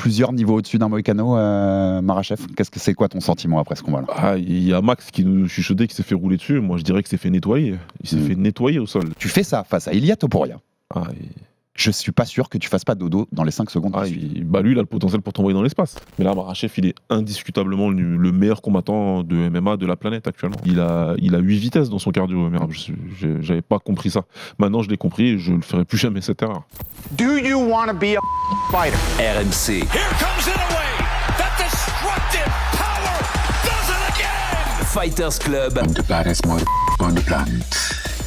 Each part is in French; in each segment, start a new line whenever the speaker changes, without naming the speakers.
plusieurs niveaux au-dessus d'un Moïcano, Makhachev. C'est quoi ton sentiment après ce combat-là?
Il y a Max qui nous chuchotait, qui s'est fait rouler dessus. Moi, je dirais qu'il s'est fait nettoyer. Il s'est fait nettoyer au sol.
Tu fais ça face à Ilia Topuria.
Ah,
Je suis pas sûr que tu fasses pas dodo dans les 5 secondes.
lui, il a le potentiel pour t'envoyer dans l'espace. Mais là, Makhachev, il est indiscutablement le meilleur combattant de MMA de la planète actuellement. Il a 8 vitesses dans son cardio. Merde, j'avais pas compris ça. Maintenant, je l'ai compris et je le ferai plus jamais cette erreur.
Do you want to be a fighter?
RMC.
Here comes Inoue. That destructive power does it again.
Fighters Club.
I'm the baddest mother on the planet.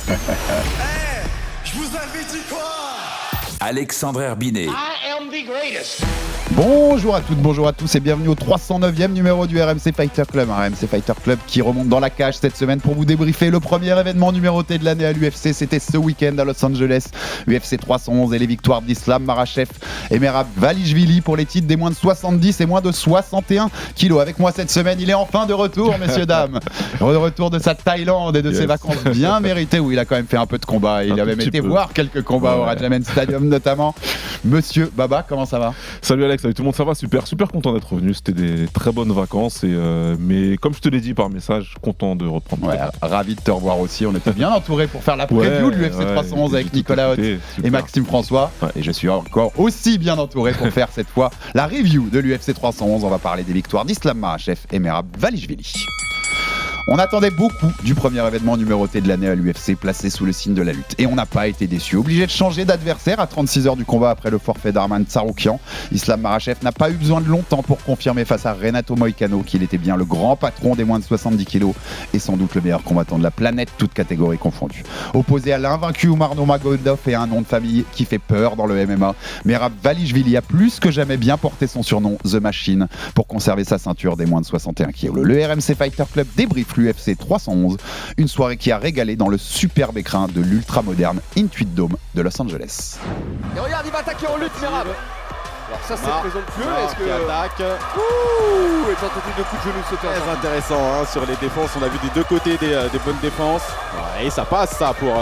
Hey, je vous avais dit quoi?
Alexandre Herbinet.
I am the greatest.
Bonjour à toutes, bonjour à tous et bienvenue au 309e numéro du RMC Fighter Club. Un RMC Fighter Club qui remonte dans la cage cette semaine pour vous débriefer le premier événement numéroté de l'année à l'UFC. C'était ce week-end à Los Angeles, UFC 311 et les victoires d'Islam Makhachev et Merab Dvalishvili pour les titres des moins de 70 et moins de 61 kilos. Avec moi cette semaine, il est enfin de retour, messieurs, dames. De retour de sa Thaïlande et de ses vacances bien méritées où il a quand même fait un peu de combat. Il a même été voir quelques combats au Rajaman Stadium notamment. Monsieur Baba, comment ça va?
Salut Alex, salut tout le monde, ça va? Super content d'être revenu. C'était des très bonnes vacances. Mais comme je te l'ai dit par message, content de reprendre.
Ouais, ravi de te revoir aussi. On était bien entourés pour faire la preview de l'UFC 311 avec Nicolas Haute et Maxime François. Ouais. Et je suis encore aussi bien entouré pour faire cette fois la review de l'UFC 311. On va parler des victoires d'Islam Makhachev et Merab Dvalishvili. On attendait beaucoup du premier événement numéroté de l'année à l'UFC, placé sous le signe de la lutte. Et on n'a pas été déçus. Obligé de changer d'adversaire à 36 heures du combat après le forfait d'Arman Tsarukyan, Islam Makhachev n'a pas eu besoin de longtemps pour confirmer face à Renato Moïcano qu'il était bien le grand patron des moins de 70 kilos et sans doute le meilleur combattant de la planète, toutes catégories confondues. Opposé à l'invaincu Umar Nurmagomedov et à un nom de famille qui fait peur dans le MMA, Merab Dvalishvili a plus que jamais bien porté son surnom The Machine pour conserver sa ceinture des moins de 61 kilos. Le RMC Fighter Club débriefe l'UFC 311, une soirée qui a régalé dans le superbe écrin de l'ultra-moderne Intuit Dome de Los Angeles.
Et regarde, il va attaquer en lutte, Merab. Alors ça, c'est présomptueux. Est-ce que
attaque?
Ouh, et tentative de coup de genou sauté.
Très intéressant hein, sur les défenses. On a vu des deux côtés des bonnes défenses. Ouais, et ça passe ça pour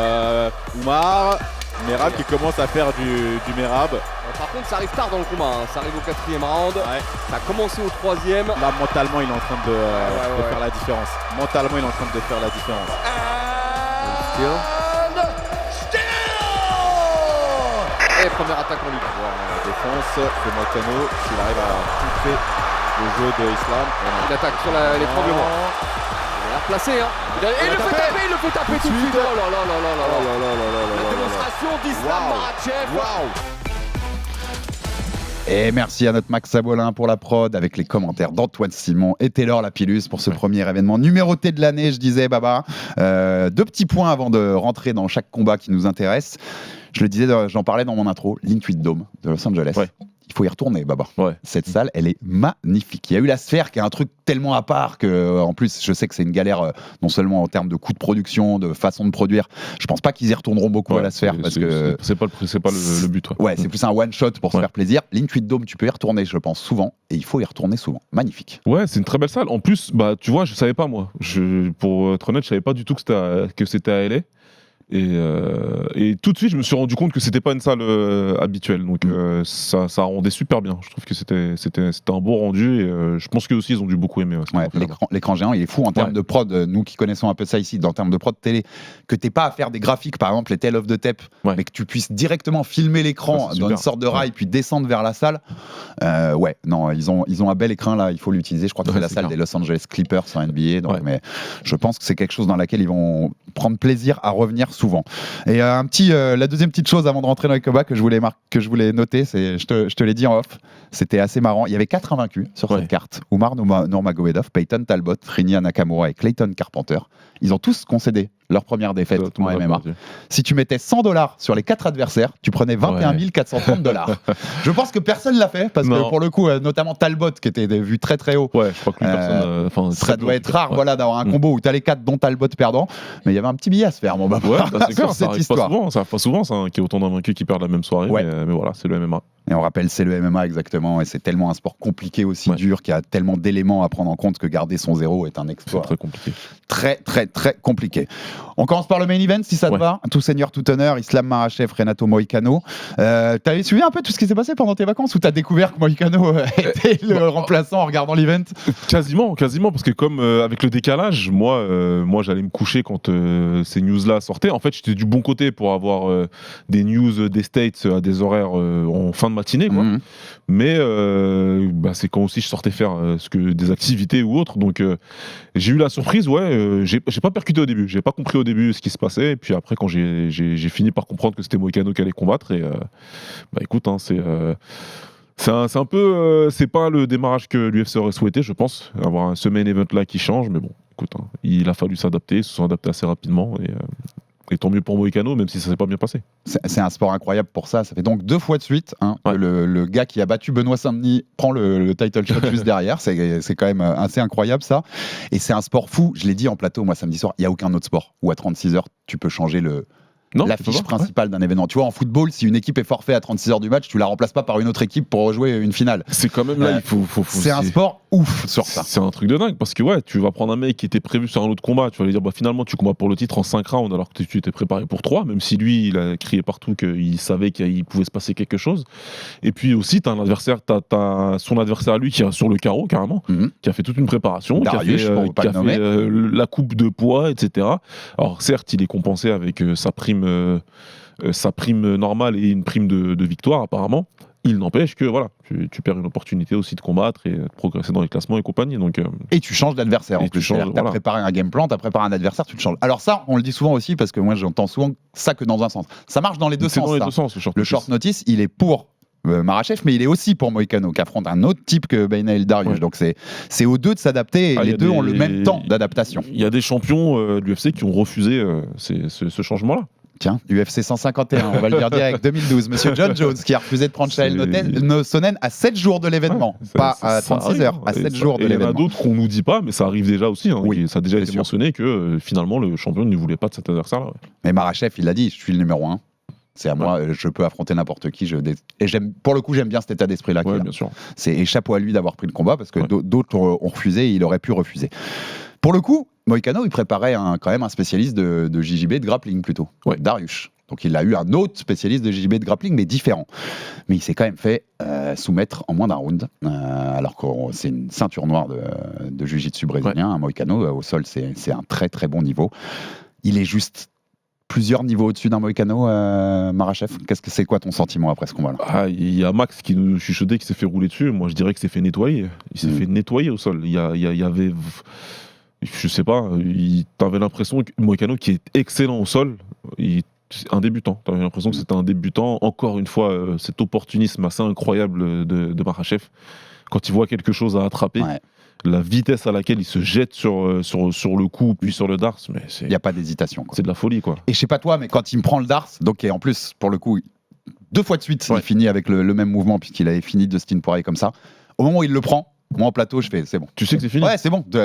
Umar. Merab qui commence à faire du Merab.
Par contre, ça arrive tard dans le combat. Hein. Ça arrive au 4e round. Ouais. Ça a commencé au 3e.
Là, mentalement, il est en train de faire la différence. Mentalement, il est en train de faire la différence.
Et première attaque en lutte.
Voilà, la défense de Moïcano, s'il arrive à contrer le jeu de Islam.
Il attaque sur l'étranglement. Il est replacé. Hein. Il le fait taper tout de suite. Oh là là là là là là. La démonstration d'Islam Makhachev.
Et merci à notre Max Sabolin pour la prod avec les commentaires d'Antoine Simon et Taylor Lapillus pour ce premier événement numéroté de l'année. Je disais, Baba, deux petits points avant de rentrer dans chaque combat qui nous intéresse. Je le disais, j'en parlais dans mon intro, l'Intuit Dome de Los Angeles. Ouais. Il faut y retourner, Baba. Ouais. Cette salle, elle est magnifique. Il y a eu la Sphère qui est un truc tellement à part que, en plus, je sais que c'est une galère, non seulement en termes de coûts de production, de façon de produire. Je pense pas qu'ils y retourneront beaucoup à la Sphère parce que
c'est pas le but.
Ouais, c'est plus un one shot pour se faire plaisir. L'Intuit Dome, tu peux y retourner, je pense, souvent, et il faut y retourner souvent. Magnifique.
Ouais, c'est une très belle salle. En plus, tu vois, je savais pas moi. Pour être honnête, je savais pas du tout que c'était à LA. Et tout de suite, je me suis rendu compte que c'était pas une salle habituelle, donc ça rendait super bien. Je trouve que c'était un beau rendu et je pense qu'eux aussi ils ont dû beaucoup aimer.
Ouais, l'écran géant, il est fou en termes de prod. Nous qui connaissons un peu ça ici, en termes de prod télé, que t'aies pas à faire des graphiques, par exemple les Tale of the Tape, mais que tu puisses directement filmer l'écran dans une sorte de rail puis descendre vers la salle. Ils ont un bel écran là, il faut l'utiliser. Je crois que c'est la salle des Los Angeles Clippers en NBA, donc, mais je pense que c'est quelque chose dans laquelle ils vont prendre plaisir à revenir souvent. Et la deuxième petite chose avant de rentrer dans les combats que je voulais noter, c'est, je te l'ai dit en off, c'était assez marrant. Il y avait 4 invaincus sur cette carte. Umar Nurmagomedov, Peyton Talbot, Rinya Nakamura et Clayton Carpenter. Ils ont tous concédé leur première défaite en MMA. Si tu mettais $100 sur les 4 adversaires, tu prenais 21 430 $. Je pense que personne l'a fait parce que pour le coup, notamment Talbot qui était vu très très haut.
Ouais, je crois que personne.
Ça doit être rare, d'avoir un combo où tu as les 4 dont Talbot perdant. Mais il y avait un petit billet à se faire, c'est
clair,
sur cette histoire.
Ça arrive pas souvent, qu'il y ait autant d'invaincus qui perdent la même soirée. Mais voilà, c'est le MMA.
Et on rappelle, c'est le MMA exactement, et c'est tellement un sport compliqué aussi, dur, qu'il y a tellement d'éléments à prendre en compte que garder son 0 est un exploit.
C'est très compliqué.
Très, très, très compliqué. On commence par le main event, si ça te va. Tout seigneur, tout honneur, Islam Makhachev, Renato Moicano. T'avais suivi un peu tout ce qui s'est passé pendant tes vacances, ou t'as découvert que Moicano était le remplaçant en regardant l'event?
Quasiment, parce que comme avec le décalage, moi j'allais me coucher quand ces news-là sortaient. En fait, j'étais du bon côté pour avoir des news des States à des horaires en fin de matinée, quoi. Mais c'est quand aussi je sortais faire des activités ou autres. Donc j'ai eu la surprise, j'ai pas percuté au début, j'ai pas compris au début ce qui se passait. Et puis après, quand j'ai fini par comprendre que c'était Moicano qui allait combattre, et écoute, c'est un peu, c'est pas le démarrage que l'UFC aurait souhaité, je pense, avoir ce main event là qui change, mais bon, écoute, il a fallu s'adapter, ils se sont adaptés assez rapidement, et tant mieux pour Moicano, même si ça s'est pas bien passé.
C'est un sport incroyable pour ça. Ça fait donc 2 fois de suite que le gars qui a battu Benoît Saint-Denis prend le title shot juste derrière. C'est quand même assez incroyable, ça. Et c'est un sport fou. Je l'ai dit en plateau, moi, samedi soir, il n'y a aucun autre sport où à 36 heures, tu peux changer l'affiche principale d'un événement. Tu vois, en football, si une équipe est forfait à 36 heures du match, tu la remplaces pas par une autre équipe pour rejouer une finale.
C'est quand même là, il faut
c'est un sport ouf sur ça.
C'est un truc de dingue, parce que tu vas prendre un mec qui était prévu sur un autre combat, tu vas lui dire finalement tu combats pour le titre en 5 rounds alors que tu étais préparé pour 3, même si lui il a crié partout qu'il savait qu'il pouvait se passer quelque chose. Et puis aussi t'as un adversaire, t'as son adversaire à lui qui est sur le carreau carrément, qui a fait toute une préparation,
Darius,
qui a fait la coupe de poids, etc. Alors certes il est compensé avec sa prime normale et une prime de victoire apparemment. Il n'empêche que tu perds une opportunité aussi de combattre et de progresser dans les classements et compagnie. Donc,
et tu changes d'adversaire en plus. Tu as préparé un game plan, tu as préparé un adversaire, tu le changes. Alors ça, on le dit souvent aussi parce que moi j'entends souvent ça que dans un sens. Ça marche dans les deux sens.
Dans les deux sens,
le short notice, il est pour Makhachev, mais il est aussi pour Moicano qui affronte un autre type que Benail Dariush. Donc c'est aux deux de s'adapter et les deux ont le même temps d'adaptation.
Il y a des champions de l'UFC qui ont refusé ce changement-là.
Tiens, UFC 151, on va le dire direct, 2012. Monsieur John Jones qui a refusé de prendre Chael Sonnen à 7 jours de l'événement. Pas à 36 heures, à 7 jours de l'événement.
Il y en a d'autres qu'on nous dit pas, mais ça arrive déjà aussi. Ça a déjà été mentionné que finalement le champion ne voulait pas de cet adversaire-là.
Mais Makhachev, il l'a dit, je suis le numéro 1. C'est à moi, je peux affronter n'importe qui. Et pour le coup, j'aime bien cet état d'esprit-là.
Bien sûr.
Et chapeau à lui d'avoir pris le combat parce que d'autres ont refusé et il aurait pu refuser. Pour le coup, Moicano, il préparait quand même un spécialiste de JJB de grappling plutôt, Dariush. Donc il a eu un autre spécialiste de JJB de grappling, mais différent. Mais il s'est quand même fait soumettre en moins d'un round, alors que c'est une ceinture noire de jiu-jitsu brésilien. Moicano, au sol, c'est un très très bon niveau. Il est juste plusieurs niveaux au-dessus d'un Moicano, Makhachev. C'est quoi ton sentiment après ce combat-là?
Il y a Max qui nous chuchotait, qui s'est fait rouler dessus. Moi, je dirais que c'est fait nettoyer. Il s'est fait nettoyer au sol. Il y avait... Je sais pas, t'avais l'impression que Moicano, qui est excellent au sol, un débutant. T'avais l'impression que c'était un débutant. Encore une fois, cet opportunisme assez incroyable de Makhachev. Quand il voit quelque chose à attraper, la vitesse à laquelle il se jette sur le coup, puis sur le darce, mais il
n'y a pas d'hésitation.
C'est de la folie, quoi.
Et je sais pas toi, mais quand il me prend le darce, donc et en plus, pour le coup, 2 fois de suite, il finit avec le même mouvement, puisqu'il avait fini Dustin Poirier comme ça. Au moment où il le prend, moi en plateau, je fais c'est bon.
Tu sais que c'est fini.
Ouais, c'est bon.
Tu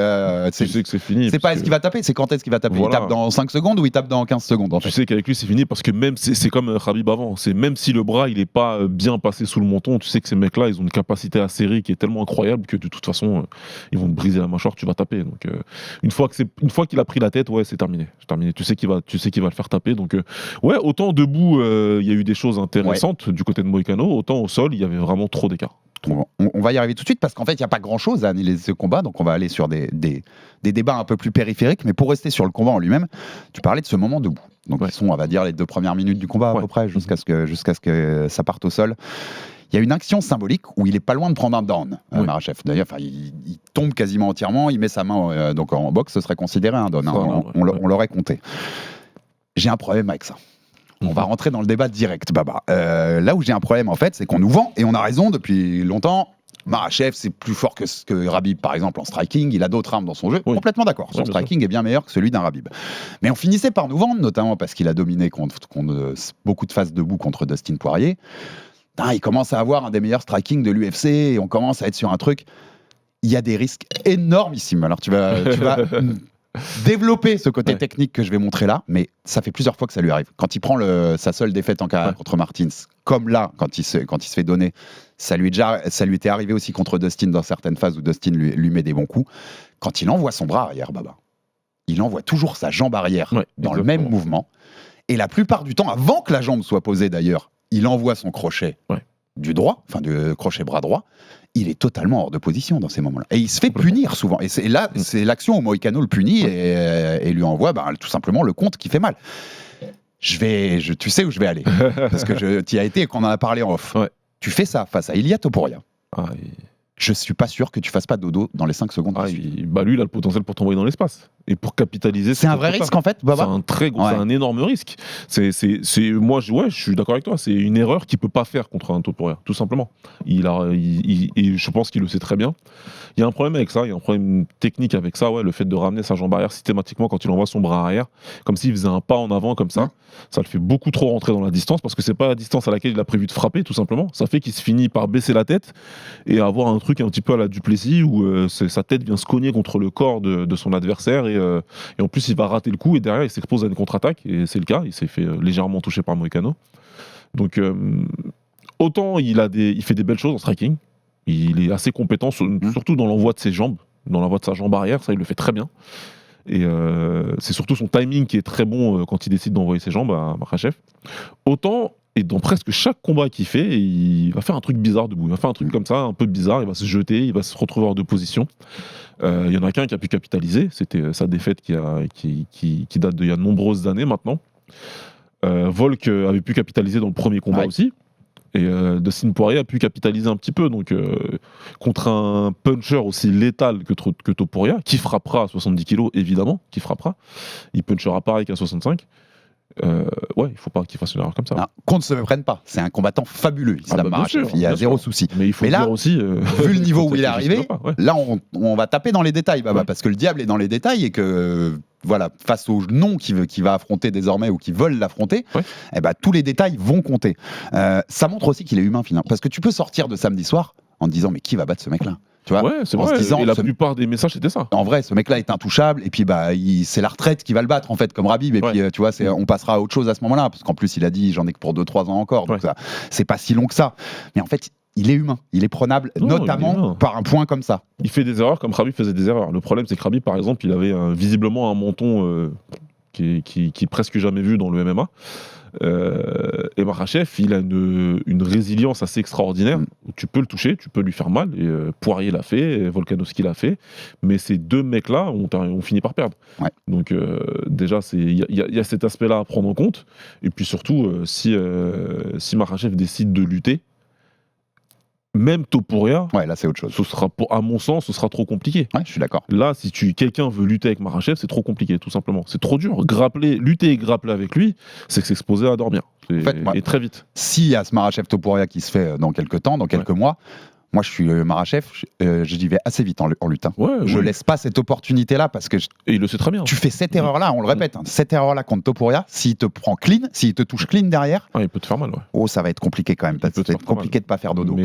sais que c'est fini.
C'est pas est-ce qu'il va taper, c'est quand est-ce qu'il va taper. Voilà. Il tape dans 5 secondes ou il tape dans 15 secondes en fait.
Tu sais qu'avec lui c'est fini parce que même c'est comme Khabib avant. C'est même si le bras il est pas bien passé sous le menton, tu sais que ces mecs-là ils ont une capacité à serrer qui est tellement incroyable que de toute façon ils vont te briser la mâchoire, tu vas taper. Donc une fois qu'il a pris la tête, c'est terminé. Tu sais qu'il va le faire taper. Donc autant debout il y a eu des choses intéressantes du côté de Moicano, autant au sol il y avait vraiment trop d'écart.
On va y arriver tout de suite parce qu'en fait, il n'y a pas grand-chose à analyser ce combat, donc on va aller sur des débats un peu plus périphériques, mais pour rester sur le combat en lui-même, tu parlais de ce moment debout. Donc ils sont, on va dire, les 2 premières minutes du combat à peu près, jusqu'à ce que ça parte au sol. Il y a une action symbolique où il est pas loin de prendre un down, Makhachev. D'ailleurs, il tombe quasiment entièrement, il met sa main, donc en boxe, ce serait considéré un down, on l'aurait compté. J'ai un problème avec ça. On va rentrer dans le débat direct, Baba. Là où j'ai un problème, en fait, c'est qu'on nous vend, et on a raison depuis longtemps, Makhachev, c'est plus fort que Khabib, par exemple, en striking. Il a d'autres armes dans son jeu. Complètement d'accord. Son striking est bien meilleur que celui d'un Khabib. Mais on finissait par nous vendre, notamment parce qu'il a dominé contre beaucoup de phases debout contre Dustin Poirier. Il commence à avoir un des meilleurs striking de l'UFC, et on commence à être sur un truc... Il y a des risques énormissimes. Alors tu vas développer ce côté technique que je vais montrer là, mais ça fait plusieurs fois que ça lui arrive. Quand il prend sa seule défaite en carrière contre Martins, comme là, quand il se fait donner, ça lui était arrivé aussi contre Dustin dans certaines phases où Dustin lui met des bons coups. Quand il envoie son bras arrière, Baba, il envoie toujours sa jambe arrière dans le même mouvement. Et la plupart du temps, avant que la jambe soit posée d'ailleurs, il envoie son crochet du droit, enfin du crochet bras droit. Il est totalement hors de position dans ces moments-là. Et il se fait punir souvent. Et c'est l'action où Moïcano le punit et lui envoie tout simplement le compte qui fait mal. Tu sais où je vais aller. Parce que tu y as été et qu'on en a parlé en off. Ouais. Tu fais ça face à Ilia Topuria. Je suis pas sûr que tu fasses pas dodo dans les 5 secondes.
Lui, il a le potentiel pour t'envoyer dans l'espace. Et pour capitaliser.
C'est un vrai risque en fait, Baba.
C'est un très gros, c'est un énorme risque. Moi, je suis d'accord avec toi. C'est une erreur qu'il peut pas faire contre un Topuria, tout simplement. Je pense qu'il le sait très bien. Il y a un problème avec ça. Il y a un problème technique avec ça. Le fait de ramener sa jambe arrière systématiquement quand il envoie son bras arrière, comme s'il faisait un pas en avant comme ça. Ça le fait beaucoup trop rentrer dans la distance parce que c'est pas la distance à laquelle il a prévu de frapper, tout simplement. Ça fait qu'il se finit par baisser la tête et avoir un truc un petit peu à la Duplessis où sa tête vient se cogner contre le corps de son adversaire et en plus il va rater le coup et derrière il s'expose à une contre-attaque et c'est le cas, il s'est fait légèrement toucher par Moïcano. Donc autant il fait des belles choses en striking, il est assez compétent surtout dans l'envoi de ses jambes, dans l'envoi de sa jambe arrière, ça il le fait très bien. Et c'est surtout son timing qui est très bon quand il décide d'envoyer ses jambes à Makhachev. Autant, et dans presque chaque combat qu'il fait, il va faire un truc bizarre debout. Il va faire un truc comme ça, un peu bizarre, il va se jeter, il va se retrouver hors de position. Il y en a qu'un qui a pu capitaliser, c'était sa défaite qui date d'il y a de nombreuses années maintenant. Volk avait pu capitaliser dans le premier combat aussi. Et Dustin Poirier a pu capitaliser un petit peu. Donc, contre un puncher aussi létal que Topuria, qui frappera à 70 kg, évidemment, qui frappera. Il punchera pareil qu'à 65. Il faut pas qu'il fasse une erreur comme ça.
Qu'on ne se méprenne pas, c'est un combattant fabuleux, Islam Makhachev, il y a zéro souci.
Mais il faut dire aussi,
vu le niveau où il est arrivé, là on va taper dans les détails, Baba, parce que le diable est dans les détails et que face au nom qui va affronter désormais ou qui veulent l'affronter, tous les détails vont compter. Ça montre aussi qu'il est humain finalement, parce que tu peux sortir de samedi soir en te disant mais qui va battre ce mec-là? Tu vois,
c'est vrai. Et la plupart des messages c'était ça.
En vrai, ce mec-là est intouchable et puis c'est la retraite qui va le battre en fait, comme Khabib. Et puis tu vois, on passera à autre chose à ce moment-là, parce qu'en plus il a dit j'en ai que pour 2-3 ans encore, donc ça, c'est pas si long que ça. Mais en fait, il est humain, il est prenable, notamment par un point comme ça.
Il fait des erreurs comme Khabib faisait des erreurs. Le problème c'est que Khabib par exemple, il avait visiblement un menton qui est presque jamais vu dans le MMA. Et Makhachev, il a une résilience assez extraordinaire. Tu peux le toucher, tu peux lui faire mal. Et Poirier l'a fait, Volkanovski l'a fait. Mais ces deux mecs-là ont fini par perdre. Donc déjà, il y a cet aspect-là à prendre en compte. Et puis surtout, si Makhachev décide de lutter, même Topuria,
là c'est autre chose.
Ce sera, à mon sens, ce sera trop compliqué.
Je suis d'accord.
Là, si quelqu'un veut lutter avec Makhachev, c'est trop compliqué, tout simplement. C'est trop dur. Lutter et grappler avec lui, c'est que s'exposer à dormir. Et très vite.
S'il y a ce Makhachev Topuria qui se fait dans quelques temps, dans quelques mois, moi je suis Makhachev, j'y vais assez vite en lutte. Je laisse pas cette opportunité-là parce que.
Et il le sait très bien.
Tu fais cette erreur-là, on le répète, cette erreur-là contre Topuria, s'il te prend clean, s'il te touche clean derrière.
Il peut te faire mal,
ça va être compliqué quand même. Ça va être compliqué de pas faire dodo.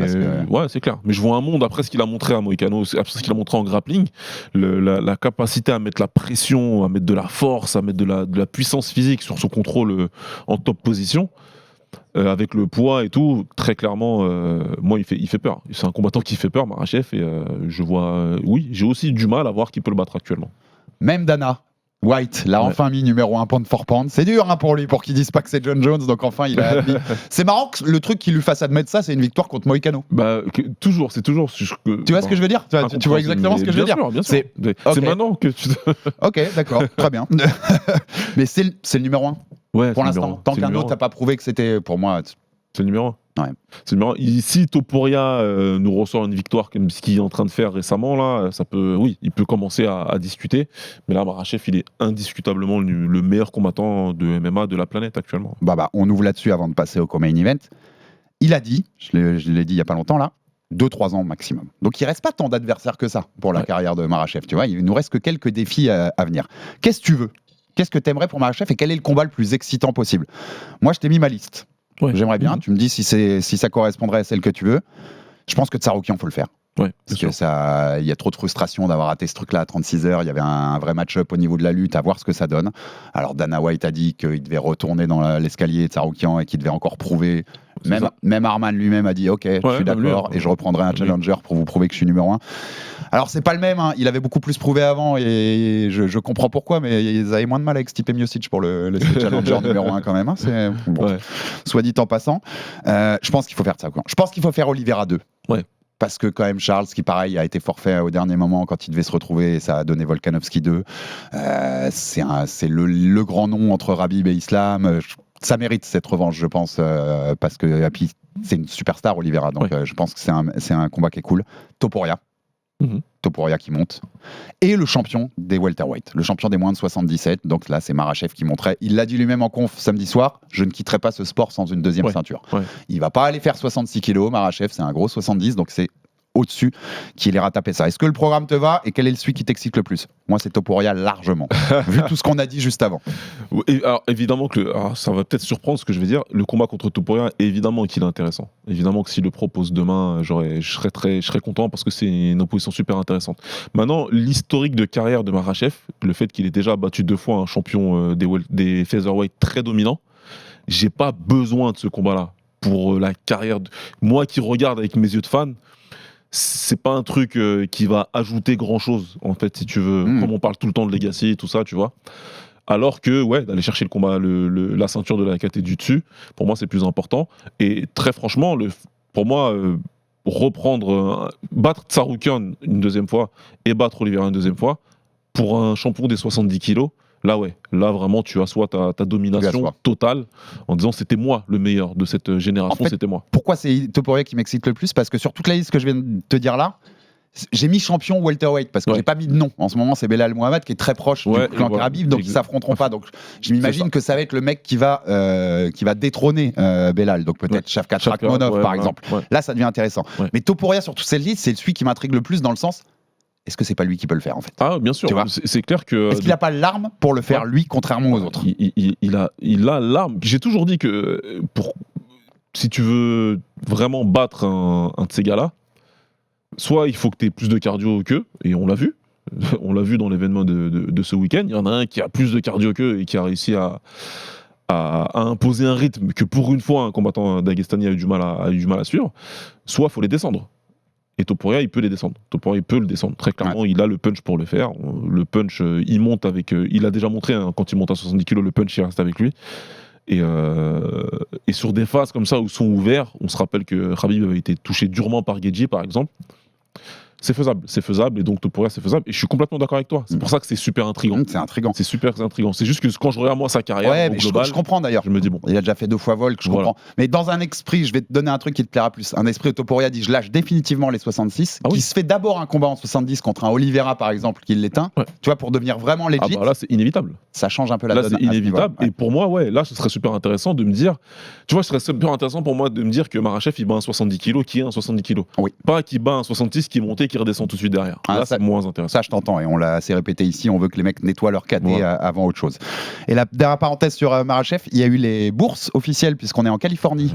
C'est clair. Mais je vois un monde, après ce qu'il a montré à Moïcano, après ce qu'il a montré en grappling, la capacité à mettre la pression, à mettre de la force, à mettre de la puissance physique sur son contrôle en top position. Avec le poids et tout, très clairement, moi il fait peur. C'est un combattant qui fait peur, Makhachev, et je vois, j'ai aussi du mal à voir qui peut le battre actuellement.
Même Dana White l'a enfin mis numéro 1 pound for pound. C'est dur pour lui, pour qu'il dise pas que c'est John Jones, donc enfin il a admis. C'est marrant que le truc qui lui fasse admettre ça, c'est une victoire contre Moïcano.
Toujours. Tu vois
ce que je veux dire? Tu vois exactement ce que je veux dire?
Bien sûr. C'est maintenant que tu.
Ok, d'accord, très bien. Mais c'est le numéro 1. Pour l'instant, tant qu'un autre n'a pas prouvé que c'était, pour moi,
c'est le numéro 1. C'est le numéro 1. Ici, Topuria nous ressort une victoire comme ce qu'il est en train de faire récemment, là, il peut commencer à discuter. Mais là, Makhachev, il est indiscutablement le meilleur combattant de MMA de la planète actuellement.
On ouvre là-dessus avant de passer au co-main event. Il a dit, je l'ai dit il n'y a pas longtemps là, 2-3 ans maximum. Donc il reste pas tant d'adversaires que ça pour la carrière de Makhachev. Tu vois, il nous reste que quelques défis à venir. Qu'est-ce que tu veux? Qu'est-ce que tu aimerais pour Makhachev et quel est le combat le plus excitant possible? Moi, je t'ai mis ma liste. J'aimerais bien. Tu me dis si ça correspondrait à celle que tu veux. Je pense que Tsarukyan, faut le faire.
Ouais,
parce que il y a trop de frustration d'avoir raté ce truc-là à 36 heures. Il y avait un vrai match-up au niveau de la lutte, à voir ce que ça donne. Alors Dana White a dit qu'il devait retourner dans l'escalier de Tsarukyan et qu'il devait encore prouver. Même Arman lui-même a dit ok, je suis d'accord et je reprendrai un challenger pour vous prouver que je suis numéro 1. Alors c'est pas le même, hein. Il avait beaucoup plus prouvé avant et je comprends pourquoi, mais ils avaient moins de mal avec Stipe Miocic pour le challenger numéro 1 quand même. Hein. C'est bon, soit dit en passant. Je pense qu'il faut faire ça. Je pense qu'il faut faire Oliveira 2.
Ouais.
Parce que quand même Charles, qui pareil a été forfait au dernier moment quand il devait se retrouver, et ça a donné Volkanovski 2. C'est le grand nom entre Khabib et Islam. Ça mérite cette revanche, je pense, parce que puis, c'est une superstar Oliveira, donc je pense que c'est un combat qui est cool. Topuria. Topuria qui monte. Et le champion des welterweight, le champion des moins de 77. Donc là, c'est Makhachev qui montrait. Il l'a dit lui-même en conf samedi soir, je ne quitterai pas ce sport sans une deuxième ceinture. Il va pas aller faire 66 kilos, Makhachev, c'est un gros 70, donc c'est au-dessus qu'il ira taper ça. Est-ce que le programme te va et quel est celui qui t'excite le plus? Moi, c'est Topuria largement, vu tout ce qu'on a dit juste avant.
Alors, évidemment que ça va peut-être surprendre ce que je vais dire. Le combat contre Topuria, évidemment qu'il est intéressant. Évidemment que s'il le propose demain, je serais content parce que c'est une opposition super intéressante. Maintenant, l'historique de carrière de Makhachev, le fait qu'il ait déjà battu 2 fois un champion des featherweight très dominant, j'ai pas besoin de ce combat-là pour la carrière. Moi qui regarde avec mes yeux de fan, c'est pas un truc qui va ajouter grand chose en fait, si tu veux, comme on parle tout le temps de Legacy et tout ça, tu vois, alors que d'aller chercher le combat, la ceinture de la KT du dessus, pour moi c'est plus important. Et très franchement, pour moi, battre Tsarukyan une deuxième fois et battre Oliveira une deuxième fois pour un champion des 70 kilos, là vraiment tu assois ta domination totale en disant c'était moi le meilleur de cette génération, en fait, c'était moi.
Pourquoi c'est Topuria qui m'excite le plus? Parce que sur toute la liste que je viens de te dire là, j'ai mis champion welterweight parce que j'ai pas mis de nom. En ce moment, c'est Belal Mohamed qui est très proche du clan Khabib, donc ils s'affronteront pas. Donc je m'imagine que ça va être le mec qui va détrôner Belal. Donc peut-être Shavkat Rakhmonov par exemple. Là, ça devient intéressant. Mais Topuria sur toute cette liste, c'est celui qui m'intrigue le plus dans le sens. Est-ce que c'est pas lui qui peut le faire en fait?
Ah bien sûr, c'est clair que...
Est-ce qu'il a pas l'arme pour le faire lui, contrairement aux autres?
Il a l'arme. J'ai toujours dit que si tu veux vraiment battre un de ces gars-là, soit il faut que tu aies plus de cardio qu'eux, et on l'a vu. On l'a vu dans l'événement de ce week-end. Il y en a un qui a plus de cardio qu'eux et qui a réussi à imposer un rythme que pour une fois un combattant d'Agestani a eu du mal à suivre. Soit il faut les descendre. Et Topuria, il peut les descendre. Topuria, il peut le descendre. Très clairement, il a le punch pour le faire. Le punch, il monte avec... il a déjà montré, quand il monte à 70 kg, le punch, il reste avec lui. Et sur des phases comme ça où sont ouverts, on se rappelle que Khabib avait été touché durement par Gaethje, par exemple. C'est faisable, et donc Topuria c'est faisable, et je suis complètement d'accord avec toi. C'est pour ça que c'est super intriguant.
C'est intriguant.
C'est super intriguant. C'est juste que quand je regarde moi sa carrière au global,
je comprends d'ailleurs.
Je me dis bon,
il a déjà fait 2 fois Volk, je comprends. Mais dans un esprit, je vais te donner un truc qui te plaira plus. Un esprit où Topuria dit je lâche définitivement les 66, qui se fait d'abord un combat en 70 contre un Oliveira par exemple qui l'éteint, tu vois, pour devenir vraiment legit.
Ah bah là c'est inévitable.
Ça change un peu la donne.
Là c'est inévitable. Et pour moi là ce serait super intéressant de me dire, tu vois, ce serait super intéressant pour moi de me dire que Makhachev il bat un 70 kg qui est un 70 kg. Pas qui bat un 66 qui est monté qui redescend tout de suite derrière. Là, c'est moins intéressant. Ça,
je t'entends, et on l'a assez répété ici. On veut que les mecs nettoient leur KD avant autre chose. Et la dernière parenthèse sur Makhachev, il y a eu les bourses officielles, puisqu'on est en Californie.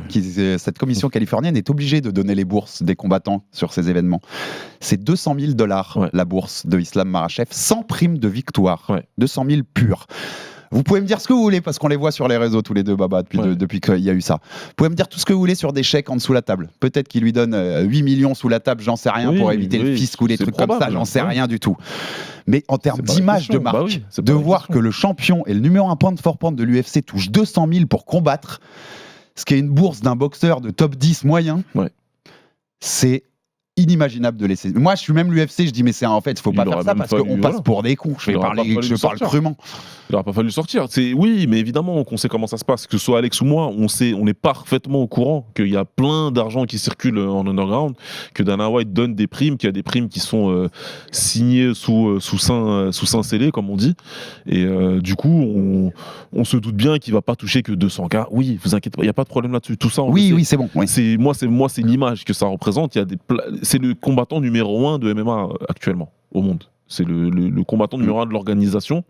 Cette commission californienne est obligée de donner les bourses des combattants sur ces événements. C'est $200,000 la bourse de Islam Makhachev, sans prime de victoire. 200 000 purs. Vous pouvez me dire ce que vous voulez, parce qu'on les voit sur les réseaux tous les deux, Baba, depuis qu'il y a eu ça. Vous pouvez me dire tout ce que vous voulez sur des chèques en dessous la table. Peut-être qu'il lui donne 8 millions sous la table, j'en sais rien, pour éviter le fisc ou les trucs comme ça, j'en sais rien du tout. Mais en termes d'image de marque, de voir que le champion et le numéro 1 pound for pound de l'UFC touche 200 000 pour combattre, ce qui est une bourse d'un boxeur de top 10 moyen, c'est inimaginable de laisser. Moi, je suis même l'UFC, je dis mais c'est en fait, il faut pas faire ça parce qu'on passe pour des cons. Je parle crûment.
Il n'aurait pas fallu sortir. Oui, mais évidemment qu'on sait comment ça se passe. Que ce soit Alex ou moi, on est parfaitement au courant qu'il y a plein d'argent qui circule en underground, que Dana White donne des primes, qu'il y a des primes qui sont signées sous sein scellé, comme on dit. Et du coup, on se doute bien qu'il va pas toucher que 200K. Oui, vous inquiétez pas, il n'y a pas de problème là-dessus. Tout ça,
oui, c'est bon. Oui.
C'est l'image que ça représente. C'est le combattant numéro 1 de MMA actuellement au monde. C'est le combattant numéro 1 de l'organisation.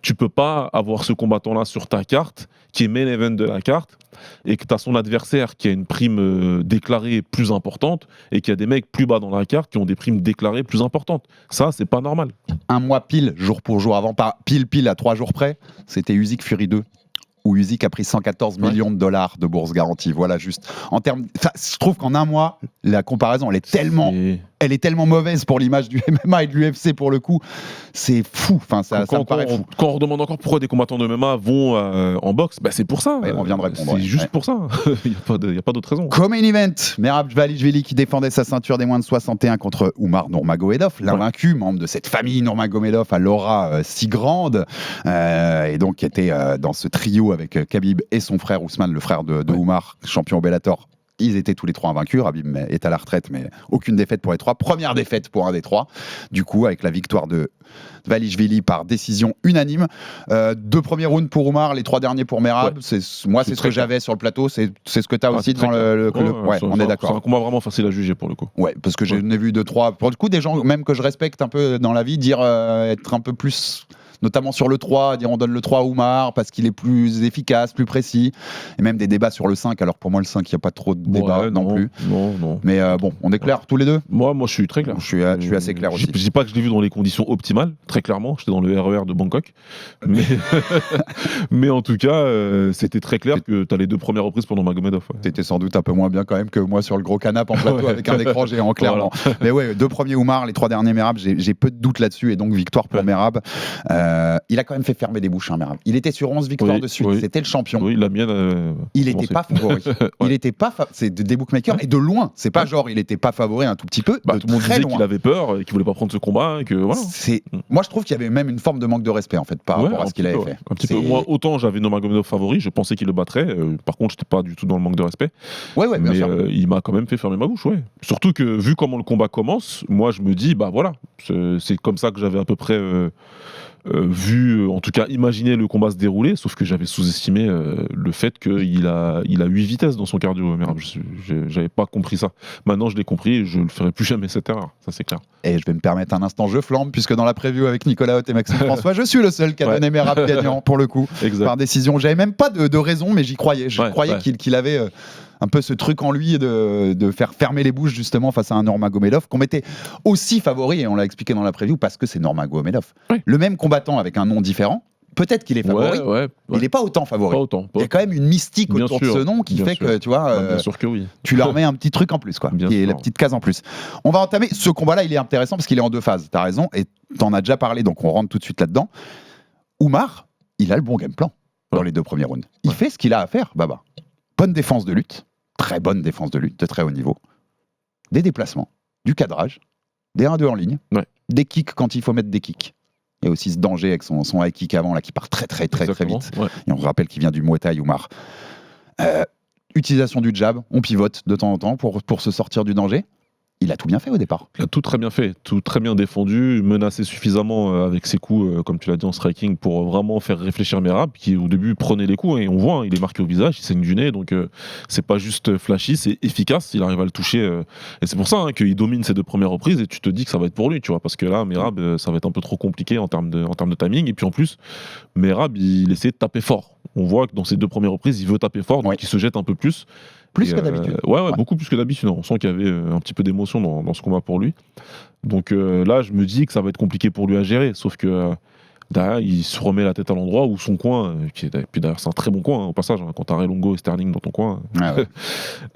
Tu peux pas avoir ce combattant-là sur ta carte, qui est main event de la carte, et que tu as son adversaire qui a une prime déclarée plus importante, et qu'il y a des mecs plus bas dans la carte qui ont des primes déclarées plus importantes. Ça, c'est pas normal.
Un mois pile, jour pour jour avant, pas pile à 3 jours près, c'était Usyk Fury 2. Où Usyk a pris 114 millions de dollars de bourse garantie. Voilà, juste. En termes, je trouve qu'en un mois, la comparaison, elle est tellement mauvaise pour l'image du MMA et de l'UFC pour le coup. C'est fou. Enfin, ça me paraît fou.
Quand on redemande encore pourquoi des combattants de MMA vont en boxe, bah c'est pour ça.
Ouais, on vient de répondre.
C'est juste pour ça. Il n'y a pas d'autre raison.
Comme main event, Merab Dvalishvili qui défendait sa ceinture des moins de 61 contre Umar Nurmagomedov, l'invaincu, membre de cette famille Nurmagomedov à l'aura si grande, et donc qui était dans ce trio avec Khabib et son frère Ousmane, le frère de Umar, champion au Bellator. Ils étaient tous les trois invaincus. Khabib est à la retraite, mais aucune défaite pour les trois. Première défaite pour un des trois. Du coup, avec la victoire de Dvalishvili par décision unanime. 2 premiers rounds pour Umar, les 3 derniers pour Merab.
Ouais.
C'est ce que j'avais sur le plateau. C'est ce que tu as aussi dans
Ouais,
on est d'accord.
C'est un combat vraiment facile à juger pour le coup.
Ouais, parce que j'en ai vu 2-3. Pour le coup, des gens même que je respecte un peu dans la vie, dire être un peu plus... notamment sur le 3, dire on donne le 3 à Umar parce qu'il est plus efficace, plus précis, et même des débats sur le 5, alors pour moi le 5 il n'y a pas trop de débats non plus.
Non.
Mais bon, on est clair tous les deux.
Moi je suis très clair.
Je suis assez clair aussi.
Je dis pas que je l'ai vu dans les conditions optimales, très clairement, j'étais dans le RER de Bangkok, mais en tout cas c'était très clair que tu as les 2 premières reprises pendant Magomedov. Ouais.
T'étais sans doute un peu moins bien quand même que moi sur le gros canapé en plateau avec un écran géant clairement. Voilà. Mais ouais, 2 premiers Umar, les 3 derniers Merab, j'ai peu de doutes là-dessus, et donc victoire pour Merab. Il a quand même fait fermer des bouches, Merab. Il était sur 11 victoires de suite, c'était le champion.
Oui, la mienne.
Il n'était pas favori. Il était pas c'est des bookmakers, et de loin. C'est pas genre il n'était pas favori un tout petit peu.
Tout le monde disait qu'il avait peur, qu'il voulait pas prendre ce combat, et que voilà.
Moi je trouve qu'il y avait même une forme de manque de respect en fait par rapport à ce qu'il avait fait.
Un petit peu. Moi, autant j'avais Nurmagomedov favori, je pensais qu'il le battrait. Par contre, j'étais pas du tout dans le manque de respect.
Ouais, bien sûr.
Mais il m'a quand même fait fermer ma bouche, ouais. Surtout que vu comment le combat commence, moi je me dis bah voilà, c'est comme ça que j'avais à peu près vu, en tout cas imaginer le combat se dérouler, sauf que j'avais sous-estimé le fait qu'il a 8 vitesses dans son cardio. Merde, j'avais pas compris ça. Maintenant je l'ai compris et je ne ferai plus jamais cette erreur, ça c'est clair.
Et je vais me permettre un instant, je flambe, puisque dans la preview avec Nicolas Haut et Maxime François, je suis le seul qui a donné Merab gagnant pour le coup, par décision. J'avais même pas de raison, mais j'y croyais. Je croyais qu'il avait un peu ce truc en lui de faire fermer les bouches justement face à un Nurmagomedov qu'on mettait aussi favori, et on l'a expliqué dans la preview, parce que c'est Nurmagomedov. Le même combattant avec un nom différent, peut-être qu'il est favori, il n'est pas autant favori.
Pas autant.
Il y a quand même une mystique autour de ce nom qui fait que, tu vois,
bien sûr que oui.
tu leur mets un petit truc en plus, quoi, qui est la petite case en plus. On va entamer ce combat-là, il est intéressant parce qu'il est en 2 phases, t'as raison, et t'en as déjà parlé, donc on rentre tout de suite là-dedans. Umar, il a le bon game plan dans les 2 premiers rounds. Il fait ce qu'il a à faire, Baba. Bonne défense de lutte, très bonne défense de lutte, de très haut niveau. Des déplacements, du cadrage, des 1-2 en ligne, des kicks quand il faut mettre des kicks. Il y a aussi ce danger avec son high kick avant là, qui part très vite. Et on rappelle qu'il vient du Muay Thai, Umar. Utilisation du jab, on pivote de temps en temps pour se sortir du danger. Il a tout bien fait au départ.
Il a tout très bien fait, tout très bien défendu, menacé suffisamment avec ses coups, comme tu l'as dit en striking, pour vraiment faire réfléchir Merab, qui au début prenait les coups, et on voit, il est marqué au visage, il saigne du nez, donc c'est pas juste flashy, c'est efficace, il arrive à le toucher. Et c'est pour ça qu'il domine ces 2 premières reprises, et tu te dis que ça va être pour lui, tu vois, parce que là, Merab, ça va être un peu trop compliqué en termes de timing, et puis en plus, Merab, il essaie de taper fort. On voit que dans ces 2 premières reprises, il veut taper fort, donc il se jette un peu plus.
Plus que d'habitude.
Ouais, beaucoup plus que d'habitude. On sent qu'il y avait un petit peu d'émotion dans ce combat pour lui. Donc là, je me dis que ça va être compliqué pour lui à gérer. Sauf que derrière, il se remet la tête à l'endroit où son coin, puis d'ailleurs, c'est un très bon coin au passage, quand t'as Relongo et Sterling dans ton coin.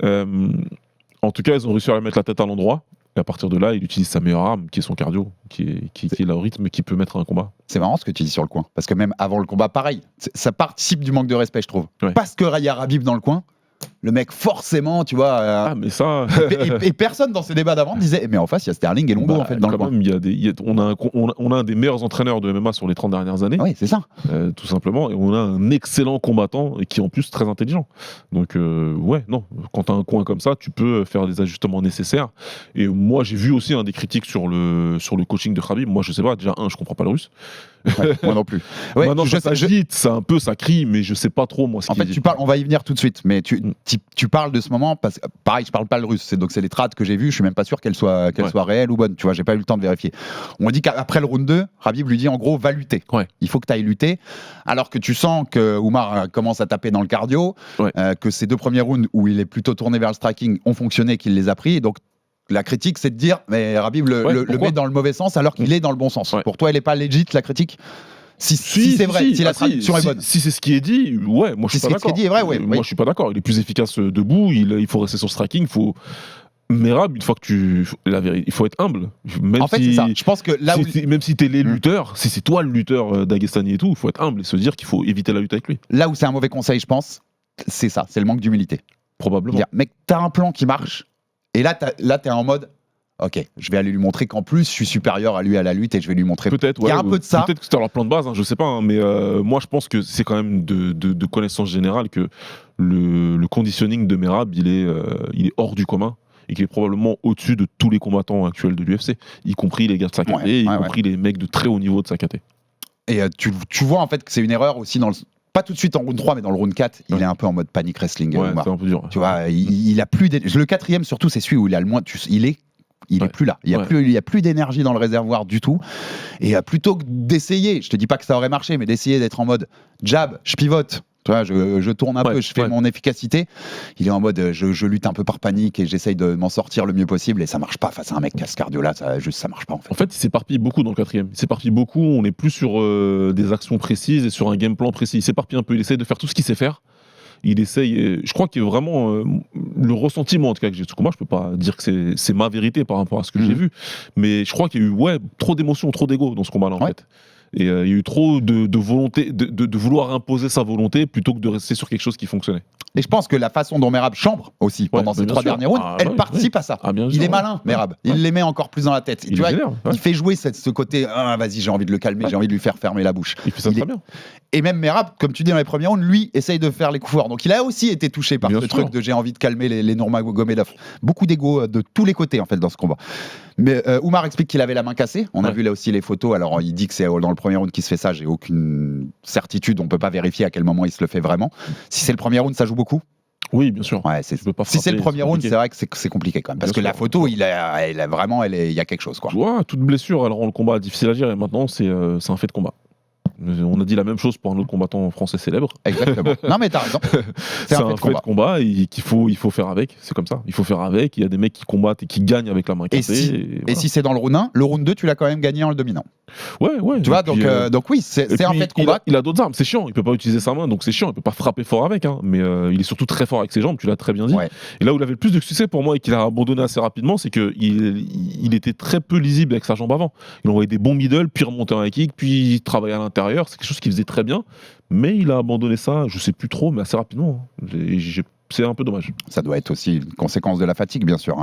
En tout cas, ils ont réussi à lui mettre la tête à l'endroit. Et à partir de là, il utilise sa meilleure arme, qui est son cardio, qui est le rythme qui peut mettre un combat. C'est
marrant ce que tu dis sur le coin. Parce que même avant le combat, pareil, ça participe du manque de respect, je trouve. Parce que Raya Rabib dans le coin, le mec forcément, tu vois.
Mais ça.
et personne dans ces débats d'avant disait, mais en face, il y a Sterling et Longo en fait dans le coin.
On a un des meilleurs entraîneurs de MMA sur les 30 dernières années.
Oui, c'est ça.
Tout simplement. Et on a un excellent combattant et qui est en plus très intelligent. Donc, quand tu as un coin comme ça, tu peux faire des ajustements nécessaires. Et moi, j'ai vu aussi des critiques sur le coaching de Khabib. Moi, je sais pas, déjà, je comprends pas le russe.
Moi non plus.
Maintenant, ça crie, mais je sais pas trop moi ce
en fait, tu parles, on va y venir tout de suite, mais tu parles de ce moment, parce que pareil, je parle pas le russe, donc c'est les trades que j'ai vues, je suis même pas sûr qu'elles soient réelles ou bonnes, tu vois, j'ai pas eu le temps de vérifier. On dit qu'après le round 2, Khabib lui dit en gros, va lutter. Il faut que tu ailles lutter, alors que tu sens que Oumar commence à taper dans le cardio, que ces 2 premiers rounds où il est plutôt tourné vers le striking ont fonctionné, qu'il les a pris, et donc la critique, c'est de dire, mais Khabib le met dans le mauvais sens alors qu'il est dans le bon sens. Pour toi, elle est pas legit, la critique ? Si c'est vrai, si la traduction est bonne.
Si c'est ce qui est dit, moi je suis pas d'accord. Si ce qui est dit est vrai,
moi
je suis pas d'accord. Il est plus efficace debout, il faut rester sur le striking, Merab, une fois que il faut être humble. Même
c'est ça. Je pense que là
même si t'es les lutteurs, si c'est toi le lutteur d'Agestani et tout, il faut être humble et se dire qu'il faut éviter la lutte avec lui.
Là où c'est un mauvais conseil, je pense, c'est ça, c'est le manque d'humilité.
Probablement.
Mec, t'as un plan qui marche, et là t'es en mode. Ok, je vais aller lui montrer qu'en plus je suis supérieur à lui à la lutte et je vais lui montrer.
Peut-être,
il y a un peu de ça.
Peut-être que c'était leur plan de base, je sais pas, mais moi je pense que c'est quand même de connaissance générale que le conditioning de Merab il est hors du commun et qu'il est probablement au-dessus de tous les combattants actuels de l'UFC, y compris les gars de Sakaté, y compris les mecs de très haut niveau de Sakaté. Et
tu vois en fait que c'est une erreur aussi dans le. Pas tout de suite en round 3, mais dans le round 4, il est un peu en mode panic wrestling.
C'est un peu dur.
Tu vois, il a plus. Le 4e surtout, c'est celui où il a le moins. Il est plus là. Il y a plus d'énergie dans le réservoir du tout. Et plutôt que d'essayer, je te dis pas que ça aurait marché, mais d'essayer d'être en mode jab, je pivote. Tu vois, je tourne un peu, je fais mon efficacité. Il est en mode je lutte un peu par panique et j'essaye de m'en sortir le mieux possible et ça marche pas face à un mec qui a ce cardio là, ça marche pas en fait.
En fait, il s'éparpille beaucoup dans le 4e. Il s'éparpille beaucoup, on est plus sur des actions précises et sur un game plan précis. Il s'éparpille un peu, il essaye de faire tout ce qu'il sait faire. Il essaye, je crois qu'il y a vraiment le ressentiment en tout cas que j'ai de ce combat, je peux pas dire que c'est ma vérité par rapport à ce que j'ai vu, mais je crois qu'il y a eu trop d'émotions, trop d'ego dans ce combat-là en fait. Et il y a eu trop de volonté, de vouloir imposer sa volonté plutôt que de rester sur quelque chose qui fonctionnait.
Et je pense que la façon dont Merab chambre aussi pendant ces 3 derniers rounds, elle participe à ça. Il est malin, Merab. Il les met encore plus dans la tête. Tu vois, il fait jouer ce côté vas-y, j'ai envie de le calmer, j'ai envie de lui faire fermer la bouche.
Il fait ça très bien.
Et même Merab, comme tu dis dans les premiers rounds, lui essaye de faire les coups forts. Donc il a aussi été touché par ce truc de j'ai envie de calmer les Nurmagomedov. Beaucoup d'ego de tous les côtés en fait dans ce combat. Mais Oumar explique qu'il avait la main cassée. On a vu là aussi les photos. Alors il dit que c'est dans le premier round qu'il se fait ça. J'ai aucune certitude. On peut pas vérifier à quel moment il se le fait vraiment. Si c'est le premier round, ça joue beaucoup.
Oui, bien sûr.
Si c'est le premier round, c'est vrai que c'est compliqué quand même. Parce que la photo, il y a quelque chose quoi.
Toute blessure, elle rend le combat difficile à gérer. Maintenant, c'est un fait de combat. On a dit la même chose pour un autre combattant français célèbre.
Exactement. Non mais t'as raison.
C'est un fait de combat et qu'il faut faire avec. C'est comme ça. Il faut faire avec. Il y a des mecs qui combattent et qui gagnent avec la main cassée.
Et si c'est dans le round 1, le round 2, tu l'as quand même gagné en le dominant.
Ouais.
Tu vois, donc oui, c'est un fait de combat.
Il a d'autres armes. C'est chiant. Il peut pas utiliser sa main, donc c'est chiant. Il peut pas frapper fort avec. Mais il est surtout très fort avec ses jambes. Tu l'as très bien dit. Et là où il avait le plus de succès pour moi et qu'il a abandonné assez rapidement, c'est qu'il était très peu lisible avec sa jambe avant. Il envoyait des bons middle, puis remontait en high kick, puis il travaillait à l'intérieur. C'est quelque chose qu'il faisait très bien, mais il a abandonné ça, je sais plus trop, mais assez rapidement. C'est un peu dommage.
Ça doit être aussi une conséquence de la fatigue, bien sûr.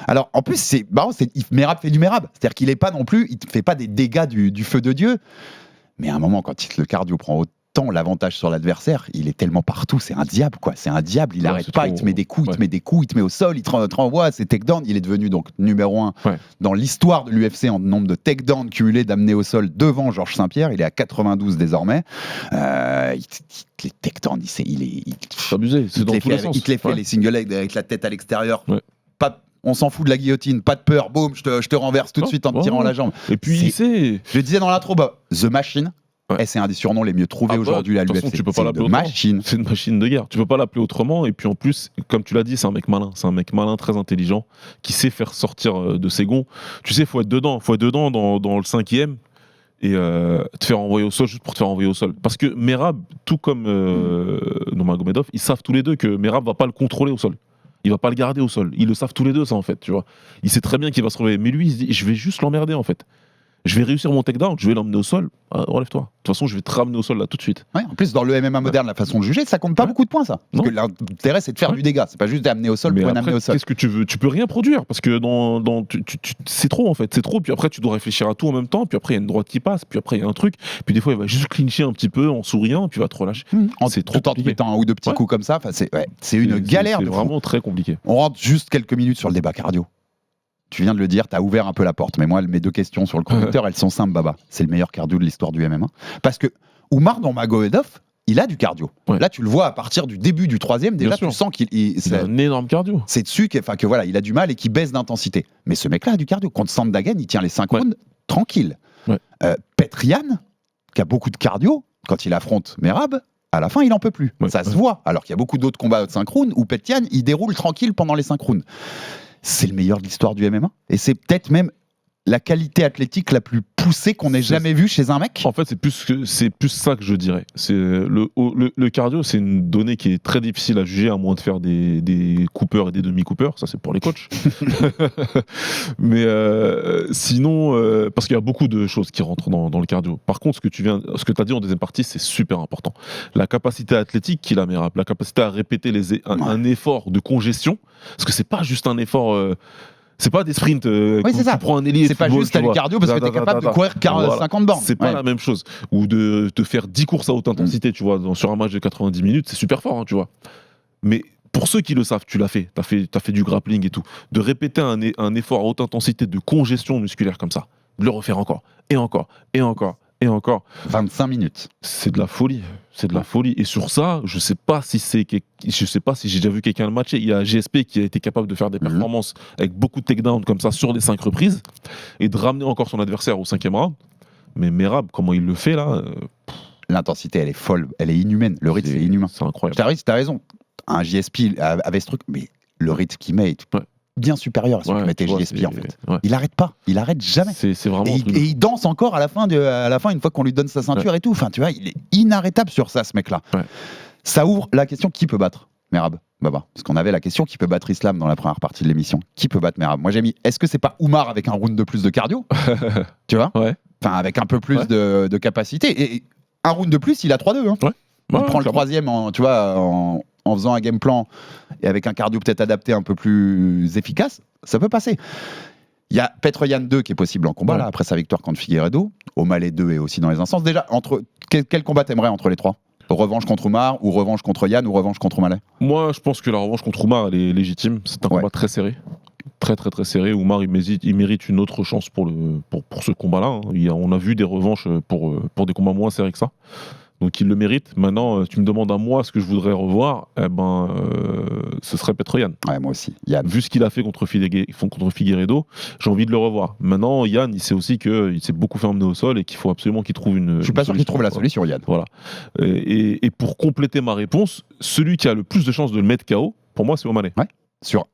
Alors, en plus, c'est marrant, Merab fait du Merab. C'est-à-dire qu'il est pas non plus, il fait pas des dégâts du feu de Dieu. Mais à un moment, quand le cardio prend autant l'avantage sur l'adversaire, il est tellement partout, c'est un diable quoi. C'est un diable, il arrête pas, il te met des coups, il te met des coups, il te met au sol, il te renvoie, c'est takedown. Il est devenu donc numéro 1 dans l'histoire de l'UFC en nombre de takedowns cumulés d'amener au sol devant Georges Saint-Pierre. Il est à 92 désormais. Les takedowns,
c'est abusé, c'est dans tous les sens.
Il te les fait les single legs avec la tête à l'extérieur. On s'en fout de la guillotine, pas de peur, boum, je te renverse tout de suite en te tirant la jambe.
Et puis
je disais dans l'intro, The Machine. Et c'est un des surnoms les mieux trouvés aujourd'hui à l'UFC.
Tu peux pas l'appeler autrement. C'est une machine de guerre. Tu peux pas l'appeler autrement. Et puis en plus, comme tu l'as dit, c'est un mec malin. C'est un mec malin, très intelligent, qui sait faire sortir de ses gonds. Tu sais, faut être dedans. Faut être dedans dans le 5e et te faire envoyer au sol juste pour te faire envoyer au sol. Parce que Merab, tout comme Nurmagomedov, ils savent tous les deux que Merab va pas le contrôler au sol. Il va pas le garder au sol. Ils le savent tous les deux, ça en fait. Tu vois. Il sait très bien qu'il va se relever. Mais lui, il se dit, je vais juste l'emmerder en fait. Je vais réussir mon takedown, je vais l'emmener au sol. Relève-toi. De toute façon, je vais te ramener au sol là tout de suite.
En plus, dans le MMA moderne, la façon de juger, ça compte pas beaucoup de points, ça. Parce que l'intérêt, c'est de faire du dégât. C'est pas juste d'amener au sol pour amener au sol.
Qu'est-ce que tu veux ? Tu peux rien produire parce que c'est trop en fait. C'est trop. Puis après, tu dois réfléchir à tout en même temps. Puis après, il y a une droite qui passe. Puis après, il y a un truc. Puis des fois, il va juste clincher un petit peu en souriant. Puis il va te relâcher.
C'est trop tout en te mettant un ou deux petits coups comme ça. C'est une galère.
C'est vraiment très compliqué.
On rentre juste quelques minutes sur le débat cardio. Tu viens de le dire, tu as ouvert un peu la porte. Mais moi, mes 2 questions sur le conducteur, elles sont simples, Baba. C'est le meilleur cardio de l'histoire du MMA. Parce que Oumar Nurmagomedov, il a du cardio.
Ouais.
Là, tu le vois à partir du début du troisième, déjà, tu sens qu'il
il a un énorme cardio.
c'est dessus que voilà, il a du mal et qu'il baisse d'intensité. Mais ce mec-là a du cardio. Contre Sandhagen, il tient les 5 rounds tranquille.
Ouais.
Petr Yan, qui a beaucoup de cardio, quand il affronte Merab, à la fin, il en peut plus.
Ouais.
Ça se voit. Alors qu'il y a beaucoup d'autres combats de 5 rounds où Petr Yan, il déroule tranquille pendant les 5 rounds. C'est le meilleur de l'histoire du MMA. Et c'est peut-être même la qualité athlétique la plus poussée qu'on ait jamais vue chez un mec.
En fait, c'est plus ça que je dirais. C'est le cardio, c'est une donnée qui est très difficile à juger à moins de faire des coupeurs et des demi-coupeurs. Ça, c'est pour les coachs. Mais sinon, parce qu'il y a beaucoup de choses qui rentrent dans le cardio. Par contre, ce que tu as dit en deuxième partie, c'est super important. La capacité athlétique qu'il a, Merab, la capacité à répéter un effort de congestion, parce que c'est pas juste un effort. C'est pas des sprints
oui, c'est ça.
tu prends un ailier.
C'est pas juste du cardio parce que t'es capable de courir 50 bornes.
C'est pas la même chose. Ou de te faire 10 courses à haute intensité, tu vois, sur un match de 90 minutes, c'est super fort, hein, tu vois. Mais pour ceux qui le savent, tu l'as fait. T'as fait du grappling et tout. De répéter un effort à haute intensité de congestion musculaire comme ça, de le refaire encore, et encore, et encore, et encore.
25 minutes.
C'est de la folie. C'est de la folie. Et sur ça, je sais pas si j'ai déjà vu quelqu'un le matcher. Il y a GSP qui a été capable de faire des performances avec beaucoup de takedowns comme ça sur les 5 reprises et de ramener encore son adversaire au 5e round. Mais Merab, comment il le fait là
L'intensité, elle est folle, elle est inhumaine. Le rythme, c'est inhumain.
C'est incroyable.
T'as raison. Un GSP avait ce truc, mais le rythme qu'il met est bien supérieur à ce que mettait GSP en fait. Ouais. Il arrête pas, il arrête jamais.
C'est vraiment.
Et il danse encore à la fin une fois qu'on lui donne sa ceinture et tout. Enfin, tu vois, il est inarrêtable sur ça, ce mec-là. Ouais. Ça ouvre la question qui peut battre Merab, Baba. Parce qu'on avait la question qui peut battre Islam dans la première partie de l'émission. Qui peut battre Merab? Moi j'ai mis, est-ce que c'est pas Oumar avec un round de plus de cardio? Tu vois?
Ouais.
Enfin, avec un peu plus de capacité. Et un round de plus, il a 3-2. Hein. Ouais. Il prend le troisième en faisant un game plan et avec un cardio peut-être adapté un peu plus efficace, ça peut passer. Il y a Petr Yan 2 qui est possible en combat, là, après sa victoire contre Figueiredo. O'Malley 2 est aussi dans les instances. Déjà, quel combat t'aimerais entre les trois? Revanche contre Oumar, ou revanche contre Yan, ou revanche contre O'Malley? Moi, je pense que la revanche contre Oumar, elle est légitime. C'est un combat très serré. Très très très serré. Oumar, il mérite une autre chance pour ce combat-là. Hein. On a vu des revanches pour des combats moins serrés que ça. Donc il le mérite. Maintenant, tu me demandes à moi ce que je voudrais revoir, ce serait Petr Yan. Ouais, moi aussi. Yann. Vu ce qu'il a fait contre Figueiredo, j'ai envie de le revoir. Maintenant, Yann, il sait aussi qu'il s'est beaucoup fait emmener au sol et qu'il faut absolument qu'il trouve une. Je suis pas sûr qu'il trouve la solution, Yann. Voilà. Et pour compléter ma réponse, celui qui a le plus de chances de le mettre KO, pour moi, c'est O'Malley. Ouais. Sur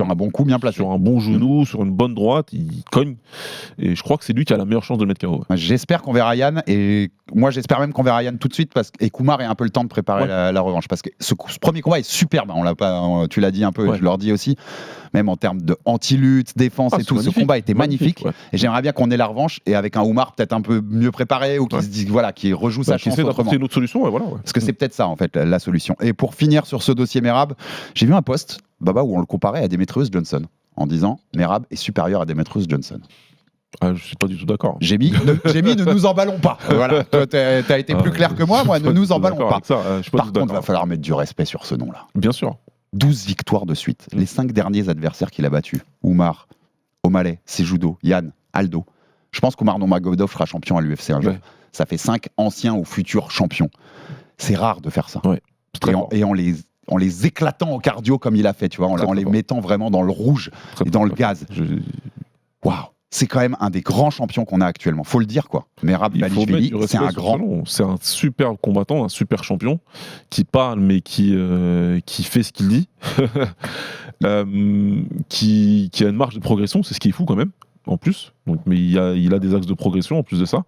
un bon coup bien placé. Sur un bon genou, sur une bonne droite, il cogne. Et je crois que c'est lui qui a la meilleure chance de le mettre KO. J'espère qu'on verra Yann. Et moi, j'espère même qu'on verra Yann tout de suite. Et Kumar ait un peu le temps de préparer la revanche. Parce que ce premier combat est superbe. Tu l'as dit un peu, je leur dis aussi. Même en termes de anti-lutte, défense et tout. Ce combat était magnifique. Et j'aimerais bien qu'on ait la revanche. Et avec un Oumar peut-être un peu mieux préparé. Ou qui se dit, voilà, qui rejoue sa chance autrement. C'est une autre solution. Parce que c'est peut-être ça, en fait, la solution. Et pour finir sur ce dossier Merab, j'ai vu un post, Baba, où on le comparait à Demetrius Johnson, en disant Merab est supérieur à Demetrius Johnson. Ah, je suis pas du tout d'accord. J'ai mis ne nous emballons pas. Voilà, toi t'as été plus clair que moi, ne nous emballons pas. Par contre, il va falloir mettre du respect sur ce nom-là. Bien sûr. 12 victoires de suite. Les 5 derniers adversaires qu'il a battus, Oumar, O'Malley, Cejudo, Yann, Aldo. Je pense qu'Oumar Nurmagomedov sera champion à l'UFC un jour. Ça fait 5 anciens ou futurs champions. C'est rare de faire ça. Et en les éclatant au cardio comme il a fait, tu vois, en les mettant vraiment dans le rouge et dans le gaz. Waouh, c'est quand même un des grands champions qu'on a actuellement. Faut le dire, quoi. Merab Dvalishvili, c'est un grand. C'est un super combattant, un super champion qui parle mais qui fait ce qu'il dit, qui a une marge de progression. C'est ce qui est fou quand même. En plus, donc, mais il a des axes de progression en plus de ça,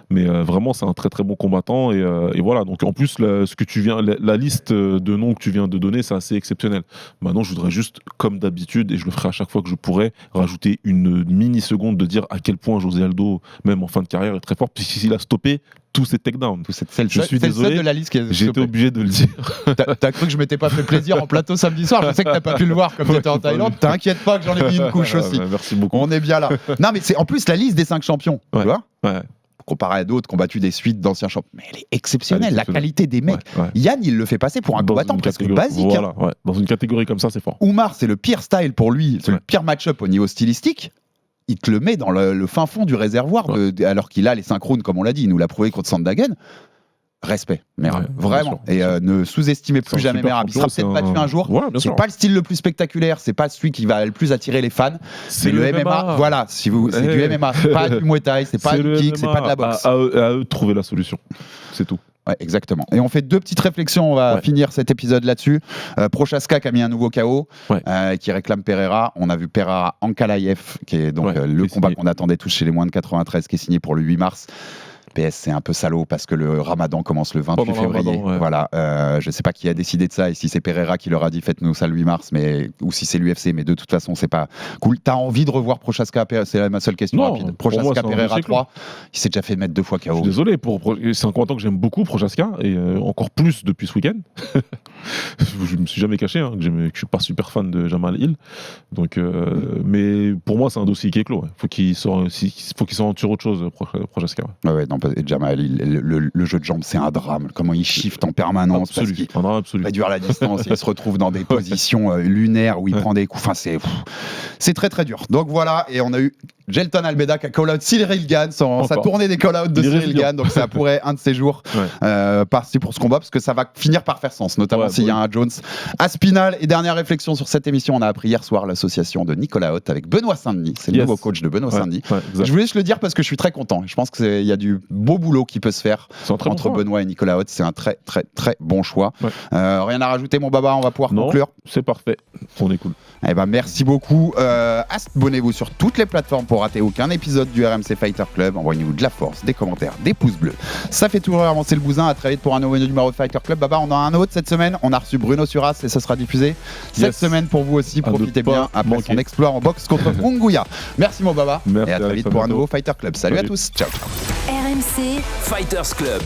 mais vraiment c'est un très très bon combattant et voilà. Donc en plus la liste de noms que tu viens de donner, c'est assez exceptionnel. Maintenant, je voudrais juste, comme d'habitude, et je le ferai à chaque fois que je pourrai, rajouter une mini seconde de dire à quel point José Aldo, même en fin de carrière, est très fort, puisqu'il a stoppé tous ces takedowns. Je suis désolé, de la liste j'ai été obligé de le dire. T'as cru que je m'étais pas fait plaisir en plateau samedi soir? Je sais que t'as pas pu le voir comme t'étais en Thaïlande. T'inquiète pas que j'en ai mis une couche aussi. Merci beaucoup. On est bien là. Non, mais c'est en plus la liste des 5 champions. Tu vois, comparé à d'autres qui ont battu des suites d'anciens champions. Mais elle est exceptionnelle, la qualité des mecs. Yann, il le fait passer pour un combattant presque basique. Voilà, dans une catégorie comme ça, c'est fort. Oumar, c'est le pire style pour lui, c'est le pire match-up au niveau stylistique. Il te le met dans le fin fond du réservoir, alors qu'il a les 5 rounds, comme on l'a dit, il nous l'a prouvé contre Sandhagen. respect, Merab.
Ouais,
Vraiment.
bien sûr.
Et ne sous-estimez plus jamais
super
Merab. Il sera
champion,
peut-être battu un jour.
Ouais, bien
C'est
sûr.
pas le style le plus spectaculaire, c'est pas celui qui va le plus attirer les fans.
C'est
mais le MMA, voilà, c'est du MMA, c'est pas du Muay Thai, c'est pas du kick, c'est pas de la boxe.
À eux de trouver la solution. C'est tout.
Ouais, exactement. Et on fait 2 petites réflexions, on va finir cet épisode là-dessus. Prochaska qui a mis un nouveau KO, qui réclame Pereira. On a vu Pereira Ankalaev, qui est donc le combat qu'on attendait tous chez les moins de 93, qui est signé pour le 8 mars. PS, c'est un peu salaud parce que le Ramadan commence le 28 février. Voilà, je sais pas qui a décidé de ça et si c'est Pereira qui leur a dit faites-nous ça le 8 mars, ou si c'est l'UFC, mais de toute façon, c'est pas cool. T'as envie de revoir Prochaska? C'est ma seule question rapide. Prochaska Pereira 3, il s'est déjà fait mettre 2 fois KO.
Je suis désolé, c'est un combattant que j'aime beaucoup, Prochaska, et encore plus depuis ce week-end. Je me suis jamais caché, que je suis pas super fan de Jamal Hill. Donc, mais pour moi, c'est un dossier qui est clos. Faut qu'il s'en sur autre chose, Prochaska.
Ouais, non, et Jamal, le jeu de jambes, c'est un drame. Comment il shift en permanence.
Absolu.
Réduire la distance, il se retrouve dans des positions lunaires où il prend des coups. Enfin, c'est très très dur. Donc voilà, et on a eu Jelton Almeida qui a call-out Cyril Gane, sa tournée des call-out de Cyril Gane. Donc ça pourrait un de ces jours passer pour ce combat, parce que ça va finir par faire sens, notamment s'il y a un Jones Aspinal. Et dernière réflexion sur cette émission, on a appris hier soir l'association de Nicolas Haute avec Benoît Saint-Denis. C'est le nouveau coach de Benoît Saint-Denis. Je voulais juste le dire parce que je suis très content. Je pense qu'il y a du beau boulot qui peut se faire entre Benoît et Nicolas Haute. C'est un très très très bon choix. Rien à rajouter, mon baba, on va pouvoir conclure.
C'est parfait, on est cool.
Eh ben, merci beaucoup. Abonnez-vous sur toutes les plateformes pour rater aucun épisode du RMC Fighter Club. Envoyez-nous de la force, des commentaires, des pouces bleus. Ça fait toujours avancer le bousin. À très vite pour un nouveau numéro de Fighter Club. Baba, on en a un autre cette semaine. On a reçu Bruno Suras et ça sera diffusé cette semaine pour vous aussi. Profitez bien après son exploit en boxe contre Munguia. Merci mon baba.
Merci,
et à très vite pour un nouveau Fighter Club. Salut à tous. Ciao.
RMC
Fighters Club.